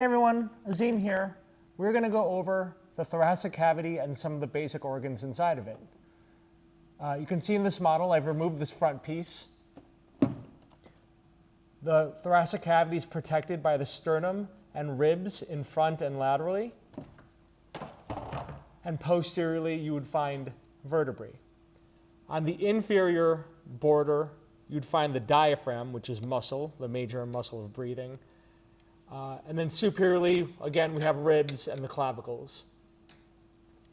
Hey everyone, Azim here. We're going to go over the thoracic cavity and some of the basic organs inside of it. You can see in this model, I've removed this front piece. The thoracic cavity is protected by the sternum and ribs in front and laterally. And posteriorly, you would find vertebrae. On the inferior border, you'd find the diaphragm, which is muscle, the major muscle of breathing. And then superiorly, again, we have ribs and the clavicles.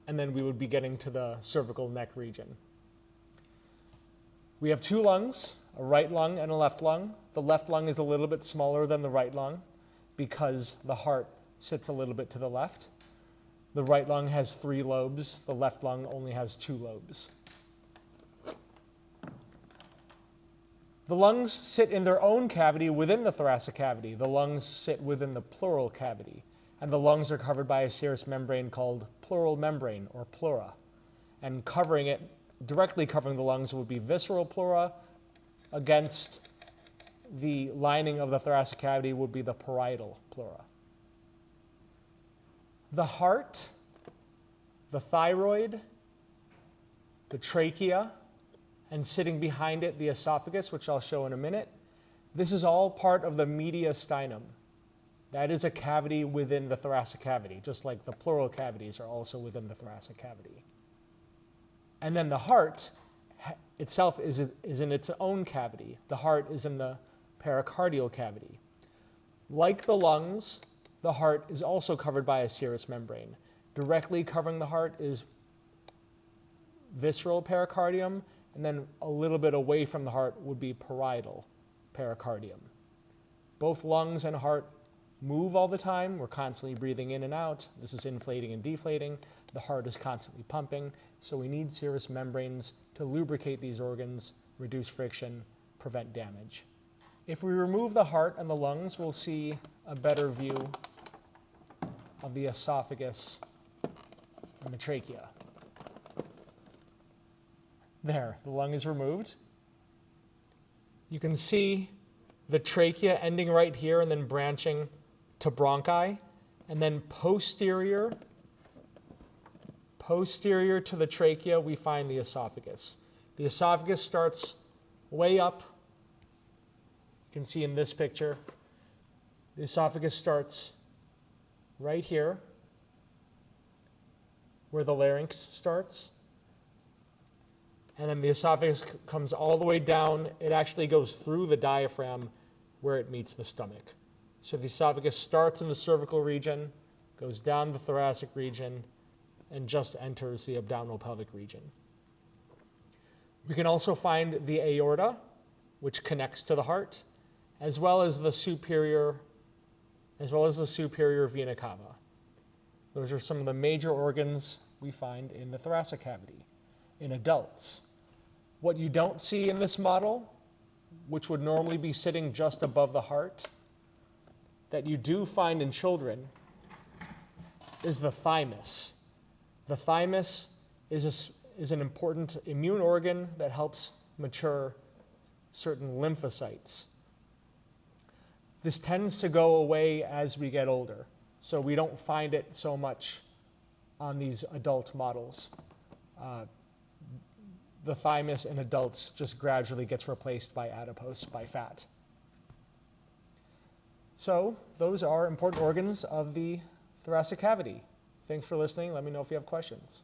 And then we would be getting to the cervical neck region. We have two lungs, a right lung and a left lung. The left lung is a little bit smaller than the right lung because the heart sits a little bit to the left. The right lung has 3 lobes. The left lung only has 2 lobes. The lungs sit in their own cavity within the thoracic cavity. The lungs sit within the pleural cavity. And the lungs are covered by a serous membrane called pleural membrane, or pleura. And covering it, directly covering the lungs, would be visceral pleura. Against the lining of the thoracic cavity would be the parietal pleura. The heart, the thyroid, the trachea, and sitting behind it, the esophagus, which I'll show in a minute. This is all part of the mediastinum. That is a cavity within the thoracic cavity, just like the pleural cavities are also within the thoracic cavity. And then the heart itself is in its own cavity. The heart is in the pericardial cavity. Like the lungs, the heart is also covered by a serous membrane. Directly covering the heart is visceral pericardium, and then a little bit away from the heart would be parietal pericardium. Both lungs and heart move all the time. We're constantly breathing in and out. This is inflating and deflating. The heart is constantly pumping. So we need serous membranes to lubricate these organs, reduce friction, prevent damage. If we remove the heart and the lungs, we'll see a better view of the esophagus and the trachea. There, the lung is removed. You can see the trachea ending right here and then branching to bronchi. And then posterior to the trachea, we find the esophagus. The esophagus starts way up. You can see in this picture, the esophagus starts right here, where the larynx starts. And then the esophagus comes all the way down. It actually goes through the diaphragm where it meets the stomach. So the esophagus starts in the cervical region, goes down the thoracic region, and just enters the abdominal pelvic region. We can also find the aorta, which connects to the heart, as well as the superior vena cava. Those are some of the major organs we find in the thoracic cavity in adults. What you don't see in this model, which would normally be sitting just above the heart, that you do find in children, is the thymus. The thymus is an important immune organ that helps mature certain lymphocytes. This tends to go away as we get older, so we don't find it so much on these adult models. The thymus in adults just gradually gets replaced by adipose, by fat. So those are important organs of the thoracic cavity. Thanks for listening. Let me know if you have questions.